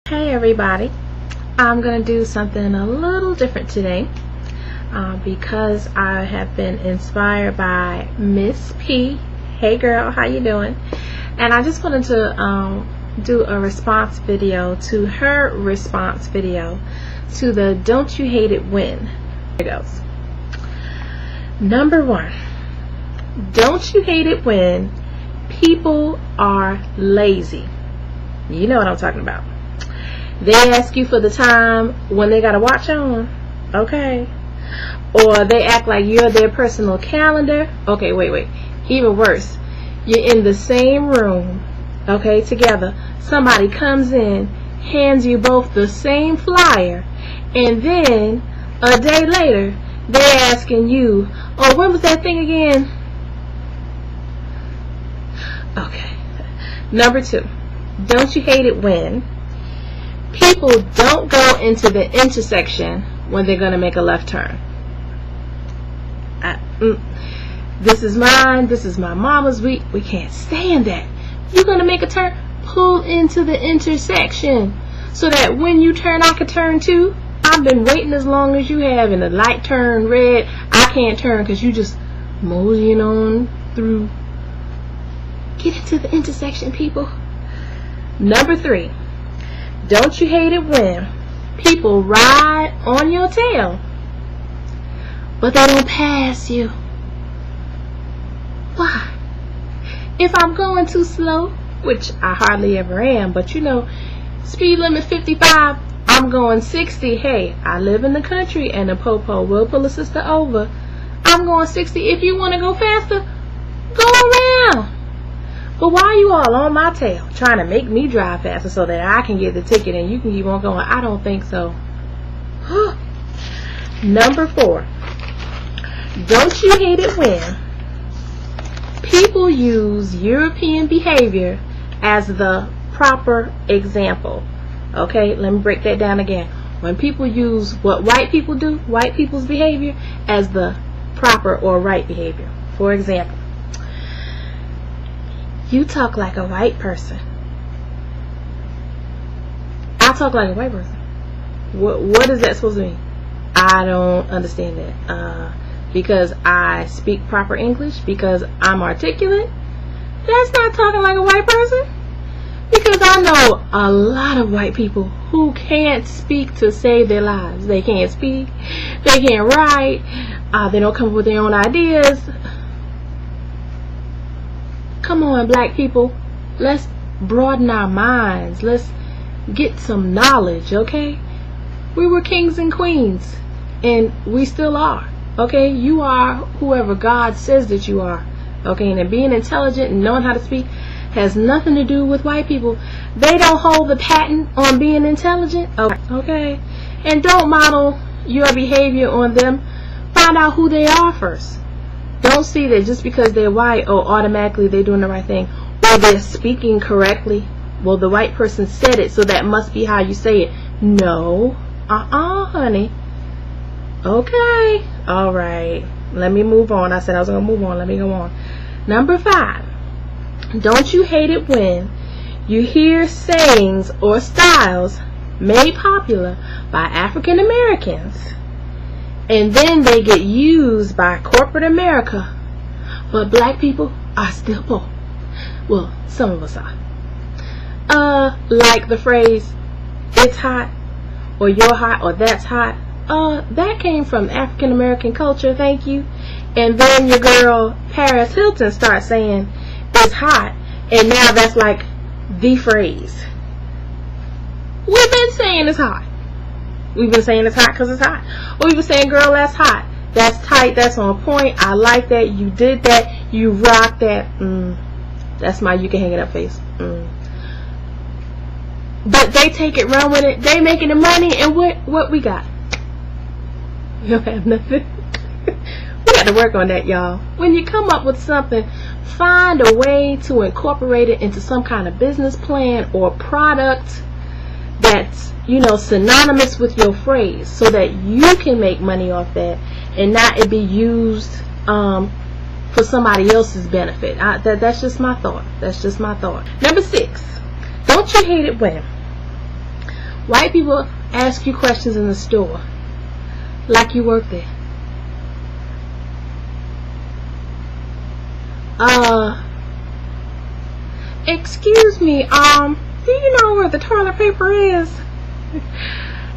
Hey everybody, I'm going to do something a little different today because I have been inspired by Miss P. Hey girl, how you doing? And I just wanted to do a response video to her response video to the Don't You Hate It When. Here it goes. Number 1, don't you hate it when people are lazy? You know what I'm talking about. They ask you for the time when they got a watch on, okay? Or they act like you're their personal calendar. Okay, wait. Even worse, you're in the same room, okay, together. Somebody comes in, hands you both the same flyer, and then a day later, they're asking you, oh, when was that thing again? Okay. Number 2, don't you hate it when people don't go into the intersection when they're going to make a left turn? This is mine. This is my mama's. We can't stand that. You're going to make a turn? Pull into the intersection so that when you turn, I can turn too. I've been waiting as long as you have, and the light turned red. I can't turn because you just moseying on through. Get into the intersection, people. Number 3. Don't you hate it when people ride on your tail, but they don't pass you? Why? If I'm going too slow, which I hardly ever am, but you know, speed limit 55, I'm going 60. Hey, I live in the country and the popo will pull a sister over. I'm going 60. If you want to go faster, go around. But why are you all on my tail trying to make me drive faster so that I can get the ticket and you can keep on going? I don't think so. Number 4, don't you hate it when people use European behavior as the proper example? Okay, let me break that down again. When people use what white people do, white people's behavior, as the proper or right behavior. For example, you talk like a white person. I talk like a white person. What is that supposed to mean? I don't understand that. Because I speak proper English, because I'm articulate, that's not talking like a white person. Because I know a lot of white people who can't speak to save their lives. They can't speak, they can't write, they don't come up with their own ideas. Come on, black people, let's broaden our minds. Let's get some knowledge, okay? We were kings and queens, and we still are, okay? You are whoever God says that you are, okay? And being intelligent and knowing how to speak has nothing to do with white people. They don't hold the patent on being intelligent, okay? And don't model your behavior on them. Find out who they are first. Don't see that just because they're white, oh, automatically they're doing the right thing, or they're speaking correctly. Well, the white person said it, so that must be how you say it. No. Honey. Okay. All right. Let me move on. I said I was going to move on. Let me go on. Number 5. Don't you hate it when you hear sayings or styles made popular by African Americans, and then they get used by corporate America, but black people are still poor? Well, some of us are. Like the phrase, it's hot, or you're hot, or that's hot. That came from African American culture, thank you. And then your girl Paris Hilton starts saying it's hot, and now that's like the phrase. We've been saying it's hot. We've been saying it's hot because it's hot. Or we've been saying, girl, that's hot. That's tight. That's on point. I like that. You did that. You rocked that. That's my you can hang it up face. But they take it, run with it. They making the money, and what we got? We don't have nothing. We got to work on that, y'all. When you come up with something, find a way to incorporate it into some kind of business plan or product that's, you know, synonymous with your phrase, so that you can make money off that and not it be used for somebody else's benefit. That's just my thought. That's just my thought. Number 6, don't you hate it when White people ask you questions in the store like you work there. Excuse me, do you know where the toilet paper is?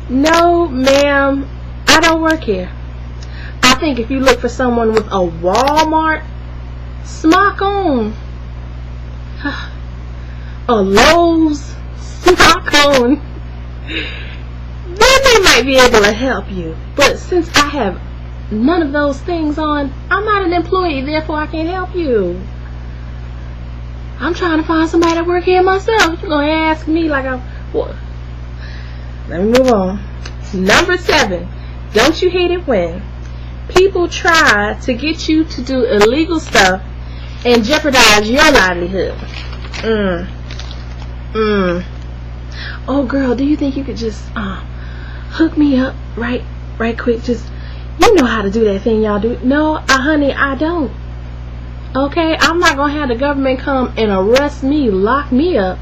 No, ma'am, I don't work here. I think if you look for someone with a Walmart smock on, a Lowe's smock on, then they might be able to help you. But since I have none of those things on, I'm not an employee, therefore I can't help you. I'm trying to find somebody to work here myself. You're going to ask me like I'm... What? Let me move on. Number 7. Don't you hate it when people try to get you to do illegal stuff and jeopardize your livelihood? Oh, girl, do you think you could just hook me up right quick? Just, you know how to do that thing y'all do. No, honey, I don't. Okay, I'm not gonna have the government come and arrest me, lock me up.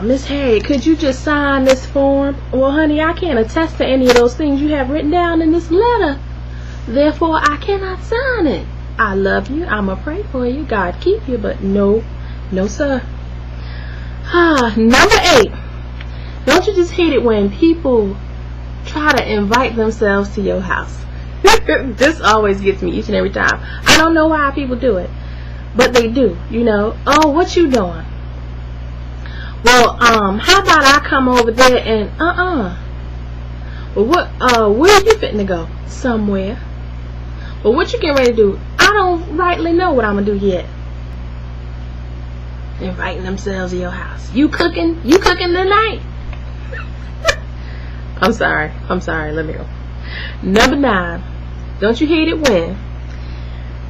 Miss Harriet, could you just sign this form? Well, honey, I can't attest to any of those things you have written down in this letter. Therefore, I cannot sign it. I love you. I'm gonna pray for you. God keep you. But no, sir. Number 8. Don't you just hate it when people try to invite themselves to your house? This always gets me each and every time. I don't know why people do it, but they do. You know, oh, what you doing? Well, how about I come over there and well, what? Where are you fitting to go? Somewhere. Well, what you getting ready to do? I don't rightly know what I'm gonna do yet. Inviting themselves to your house. You cooking? You cooking tonight? I'm sorry. Let me go. Number 9. Don't you hate it when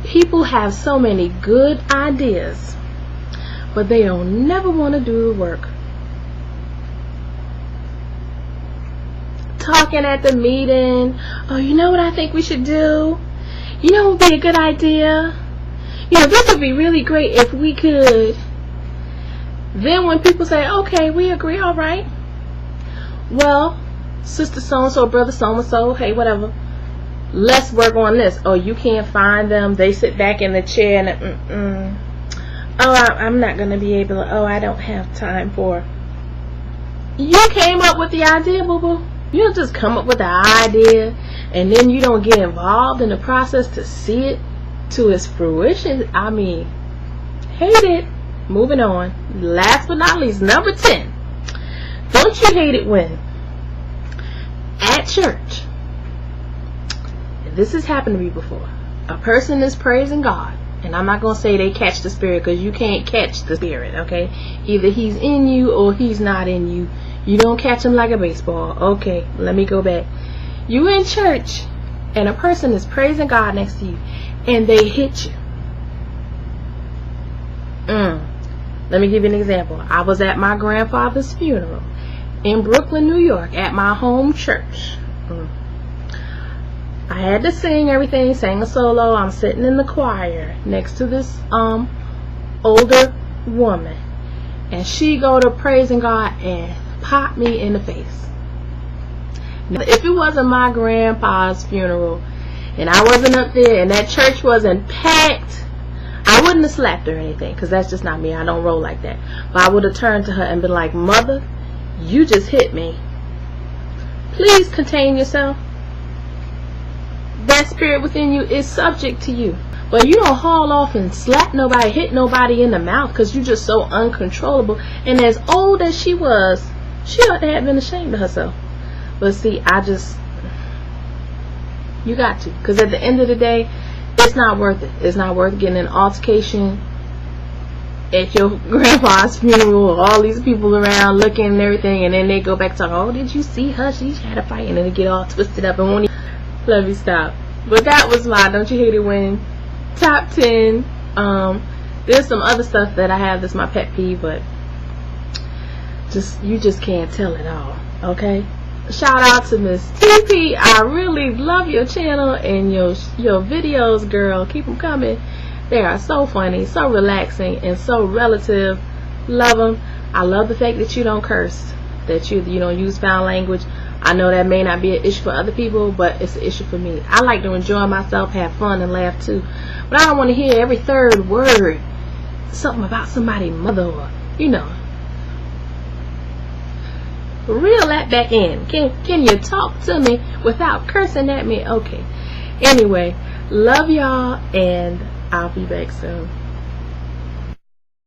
people have so many good ideas, but they don't never want to do the work? Talking at the meeting, oh, you know what I think we should do? You know what would be a good idea? You know, this would be really great if we could. Then when people say, okay, we agree, all right. Well, sister so-and-so, brother so-and-so, hey, whatever. Let's work on this. Oh, you can't find them. They sit back in the chair and, oh, I'm not going to be able to, oh, I don't have time for. You came up with the idea, boo-boo. You don't just come up with the idea and then you don't get involved in the process to see it to its fruition. I mean, hate it. Moving on. Last but not least, number 10. Don't you hate it when at church, this has happened to me before, a person is praising God, and I'm not going to say they catch the spirit, because you can't catch the spirit, okay? Either he's in you or he's not in you. You don't catch him like a baseball. Okay, let me go back. You in church and a person is praising God next to you and they hit you. Let me give you an example. I was at my grandfather's funeral in Brooklyn, New York, at my home church. I had to sing everything, sang a solo. I'm sitting in the choir next to this older woman, and she go to praising God and pop me in the face. Now, if it wasn't my grandpa's funeral and I wasn't up there and that church wasn't packed, I wouldn't have slapped her or anything, because that's just not me. I don't roll like that. But I would have turned to her and been like, Mother, you just hit me. Please contain yourself. That spirit within you is subject to you. But you don't haul off and slap nobody, hit nobody in the mouth, because you're just so uncontrollable. And as old as she was, she ought to have been ashamed of herself. But see, you got to. Because at the end of the day, it's not worth it. It's not worth getting an altercation at your grandpa's funeral, all these people around looking and everything, and then they go back to, oh, did you see her? She had a fight, and then they get all twisted up and won't even let me stop. But that was my Don't You Hate It When top 10. There's some other stuff that I have that's my pet peeve, but you just can't tell it all. Okay, shout out to MissTP. I really love your channel and your videos, girl. Keep them coming. They are so funny, so relaxing, and so relative. Love them. I love the fact that you don't curse. that you don't use foul language. I know that may not be an issue for other people, but it's an issue for me. I like to enjoy myself, have fun, and laugh too. But I don't want to hear every third word something about somebody's mother, or reel that back in. Can you talk to me without cursing at me? Okay. Anyway, love y'all, and I'll be back soon.